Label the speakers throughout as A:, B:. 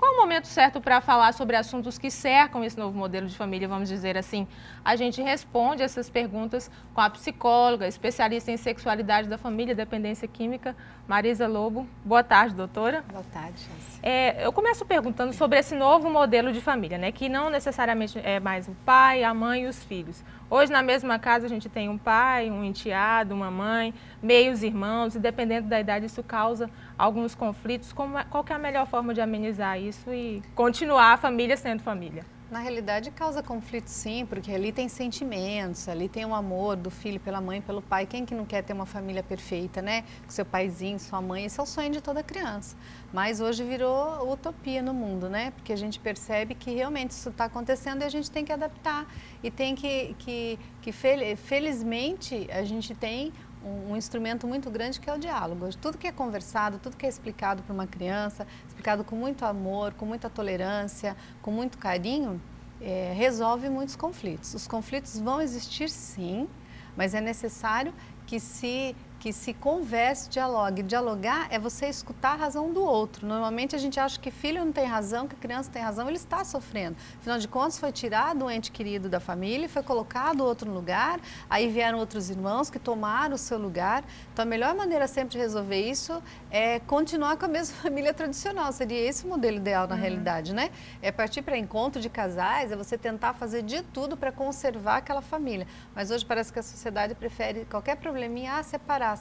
A: qual o momento certo para falar sobre assuntos que cercam esse novo modelo de família, vamos dizer assim? A gente responde essas perguntas com a psicóloga, especialista em sexualidade da família e dependência química, Marisa Lobo. Boa tarde, doutora.
B: Boa tarde, Chelsea.
A: Eu começo perguntando sobre esse novo modelo de família, né? Que não necessariamente é mais o pai, a mãe e os filhos. Hoje, na mesma casa, a gente tem um pai, um enteado, uma mãe, meios irmãos, e dependendo da idade, isso causa alguns conflitos. Qual que é a melhor forma de amenizar isso e continuar a família sendo família?
B: Na realidade, causa conflito sim, porque ali tem sentimentos, ali tem o amor do filho pela mãe, pelo pai. Quem que não quer ter uma família perfeita, né? Com seu paizinho, sua mãe, esse é o sonho de toda criança. Mas hoje virou utopia no mundo, né? Porque a gente percebe que realmente isso está acontecendo e a gente tem que adaptar. E tem felizmente, a gente tem um instrumento muito grande que é o diálogo. Tudo que é conversado, tudo que é explicado para uma criança, explicado com muito amor, com muita tolerância, com muito carinho, resolve muitos conflitos. Os conflitos vão existir sim, mas é necessário que se converse, dialogue. Dialogar é você escutar a razão do outro. Normalmente a gente acha que filho não tem razão, que criança tem razão, ele está sofrendo. Afinal de contas, foi tirado um ente querido da família, foi colocado outro no lugar, aí vieram outros irmãos que tomaram o seu lugar. Então a melhor maneira sempre de resolver isso é continuar com a mesma família tradicional. Seria esse o modelo ideal na realidade, né? É partir para encontro de casais, é você tentar fazer de tudo para conservar aquela família. Mas hoje parece que a sociedade prefere qualquer probleminha, separar.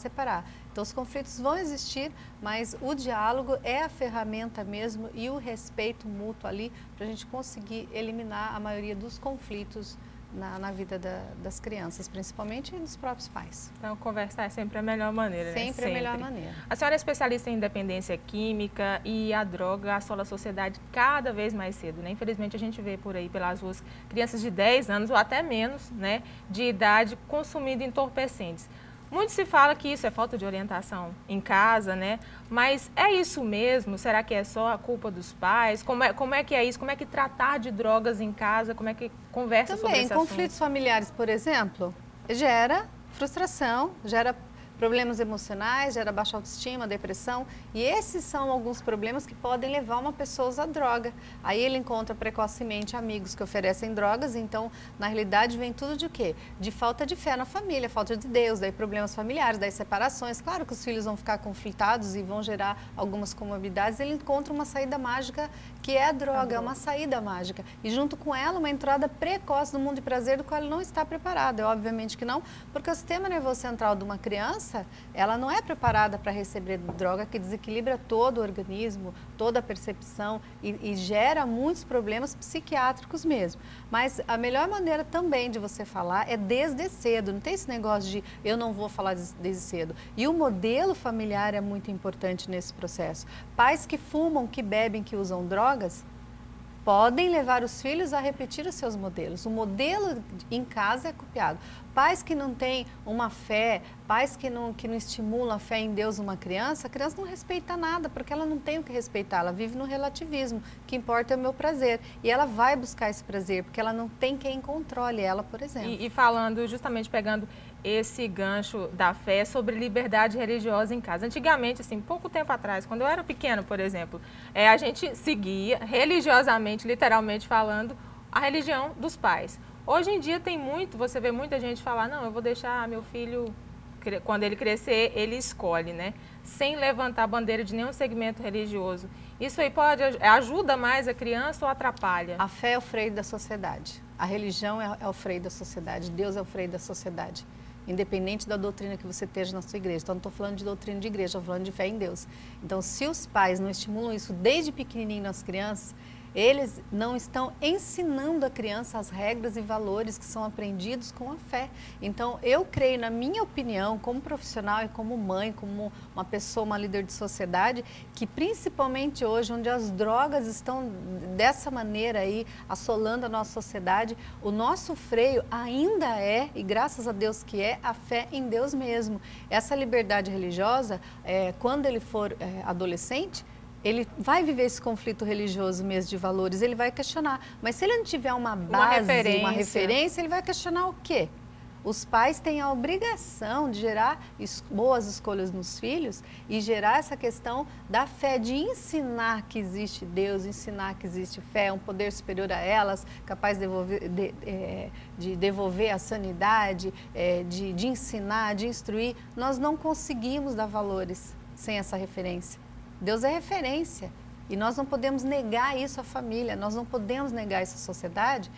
B: Então os conflitos vão existir, mas o diálogo é a ferramenta mesmo e o respeito mútuo ali para a gente conseguir eliminar a maioria dos conflitos na vida das crianças, principalmente e dos próprios pais.
A: Então conversar é sempre a melhor maneira,
B: sempre,
A: né?
B: Sempre a melhor maneira.
A: A senhora é especialista em dependência química e a droga assola a sociedade cada vez mais cedo, né? Infelizmente a gente vê por aí pelas ruas crianças de 10 anos ou até menos, né, de idade consumindo entorpecentes. Muito se fala que isso é falta de orientação em casa, né? Mas é isso mesmo? Será que é só a culpa dos pais? Como é que é isso? Como é que tratar de drogas em casa? Como é que conversa sobre esse assunto?
B: Também, conflitos familiares, por exemplo, gera frustração, gera problemas emocionais, gera baixa autoestima, depressão, e esses são alguns problemas que podem levar uma pessoa a usar droga. Aí ele encontra precocemente amigos que oferecem drogas, então na realidade vem tudo de quê? De falta de fé na família, falta de Deus, daí problemas familiares, daí separações. Claro que os filhos vão ficar conflitados e vão gerar algumas comorbidades, ele encontra uma saída mágica que é a droga, é uma saída mágica. E junto com ela, uma entrada precoce no mundo de prazer do qual ele não está preparado. É obviamente que não, porque o sistema nervoso central de uma criança, ela não é preparada para receber droga que desequilibra todo o organismo, toda a percepção e gera muitos problemas psiquiátricos mesmo. Mas a melhor maneira também de você falar é desde cedo, não tem esse negócio de eu não vou falar desde cedo. E o modelo familiar é muito importante nesse processo. Pais que fumam, que bebem, que usam drogas, podem levar os filhos a repetir os seus modelos. O modelo em casa é copiado. Pais que não têm uma fé, pais que não estimulam a fé em Deus numa criança, a criança não respeita nada, porque ela não tem o que respeitar, ela vive no relativismo. O que importa é o meu prazer. E ela vai buscar esse prazer, porque ela não tem quem controle ela, por exemplo.
A: E falando, justamente pegando esse gancho da fé sobre liberdade religiosa em casa. Antigamente, assim, pouco tempo atrás, quando eu era pequena, por exemplo, a gente seguia religiosamente, literalmente falando, a religião dos pais. Hoje em dia você vê muita gente falar, não, eu vou deixar meu filho, quando ele crescer, ele escolhe, né? Sem levantar a bandeira de nenhum segmento religioso. Isso aí ajuda mais a criança ou atrapalha?
B: A fé é o freio da sociedade. A religião é o freio da sociedade. Deus é o freio da sociedade. Independente da doutrina que você esteja na sua igreja. Então, não estou falando de doutrina de igreja, estou falando de fé em Deus. Então, se os pais não estimulam isso desde pequenininho nas crianças, eles não estão ensinando a criança as regras e valores que são aprendidos com a fé. Então, eu creio, na minha opinião, como profissional e como mãe, como uma pessoa, uma líder de sociedade, que principalmente hoje, onde as drogas estão dessa maneira aí, assolando a nossa sociedade, o nosso freio ainda é, e graças a Deus que é, a fé em Deus mesmo. Essa liberdade religiosa, quando ele for adolescente, ele vai viver esse conflito religioso mesmo de valores, ele vai questionar. Mas se ele não tiver uma base, uma referência, ele vai questionar o quê? Os pais têm a obrigação de gerar boas escolhas nos filhos e gerar essa questão da fé, de ensinar que existe Deus, ensinar que existe fé, um poder superior a elas, capaz de devolver a sanidade, de ensinar, de instruir. Nós não conseguimos dar valores sem essa referência. Deus é referência. E nós não podemos negar isso à família, nós não podemos negar isso à sociedade,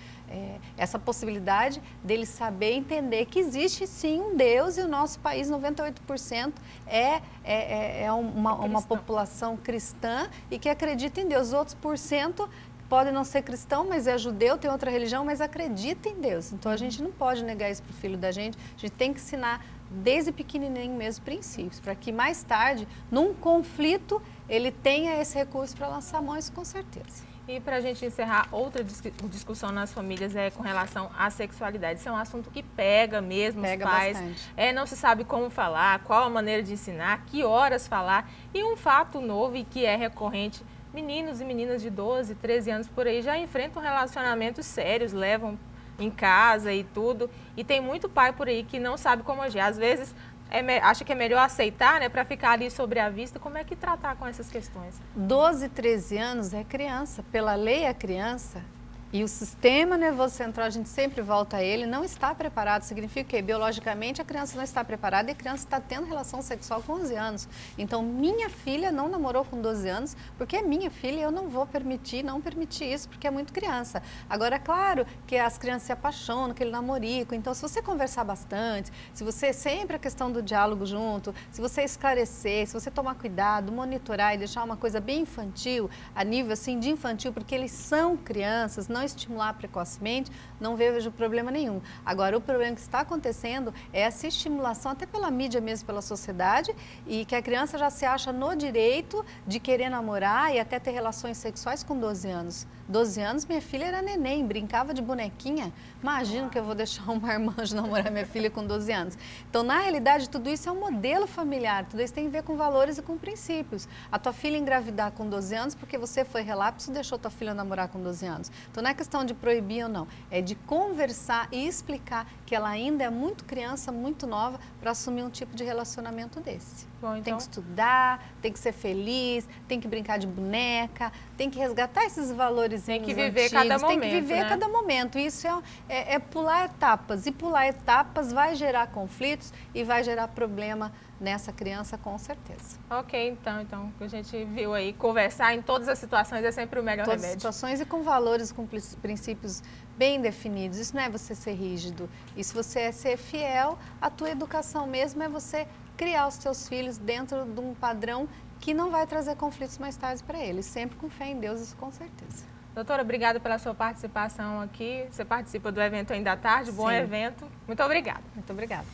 B: essa possibilidade deles saber entender que existe sim um Deus e o nosso país, 98%, é uma população cristã e que acredita em Deus. Os outros % podem não ser cristão, mas é judeu, tem outra religião, mas acredita em Deus. Então a gente não pode negar isso para o filho da gente, a gente tem que ensinar desde pequenininho mesmo princípios, para que mais tarde, num conflito, ele tenha esse recurso para lançar a mão, isso com certeza.
A: E para a gente encerrar, outra discussão nas famílias é com relação à sexualidade. Isso é um assunto que pega mesmo
B: pega
A: os pais.
B: Bastante.
A: Não se sabe como falar, qual a maneira de ensinar, que horas falar. E um fato novo e que é recorrente, meninos e meninas de 12, 13 anos por aí já enfrentam relacionamentos sérios, levam em casa e tudo. E tem muito pai por aí que não sabe como agir. Às vezes acha que é melhor aceitar, né, para ficar ali sobre a vista. Como é que tratar com essas questões?
B: 12, 13 anos é criança. Pela lei é criança. E o sistema nervoso central, a gente sempre volta a ele, não está preparado. Significa que biologicamente a criança não está preparada e a criança está tendo relação sexual com 11 anos. Então, minha filha não namorou com 12 anos, porque é minha filha e eu não vou não permitir isso, porque é muito criança. Agora, é claro que as crianças se apaixonam, aquele namorico. Então, se você conversar bastante, se você sempre a questão do diálogo junto, se você esclarecer, se você tomar cuidado, monitorar e deixar uma coisa bem infantil, a nível assim de infantil, porque eles são crianças, não estimular precocemente, não vejo problema nenhum. Agora, o problema que está acontecendo é essa estimulação, até pela mídia mesmo, pela sociedade, e que a criança já se acha no direito de querer namorar e até ter relações sexuais com 12 anos. 12 anos, minha filha era neném, brincava de bonequinha. Imagino que eu vou deixar um marmanjo namorar minha filha com 12 anos. Então, na realidade, tudo isso é um modelo familiar, tudo isso tem a ver com valores e com princípios. A tua filha engravidar com 12 anos porque você foi relapso e deixou tua filha namorar com 12 anos. Então, não é questão de proibir ou não, é de conversar e explicar que ela ainda é muito criança, muito nova, para assumir um tipo de relacionamento desse.
A: Bom, então...
B: Tem que estudar, tem que ser feliz, tem que brincar de boneca, tem que resgatar esses valores
A: tem que
B: antigos,
A: viver cada momento,
B: tem que viver
A: né?
B: cada momento. Isso é pular etapas, e pular etapas vai gerar conflitos e vai gerar problema nessa criança, com certeza.
A: Ok, então a gente viu aí, conversar em todas as situações é sempre o melhor
B: remédio.
A: Todas as
B: situações e com valores, com princípios bem definidos. Isso não é você ser rígido, isso você é ser fiel. A tua educação mesmo é você criar os teus filhos dentro de um padrão que não vai trazer conflitos mais tarde para eles, sempre com fé em Deus, isso com certeza.
A: Doutora, obrigada pela sua participação aqui. Você participa do evento ainda à tarde, bom evento. Muito obrigada.
B: Muito obrigada.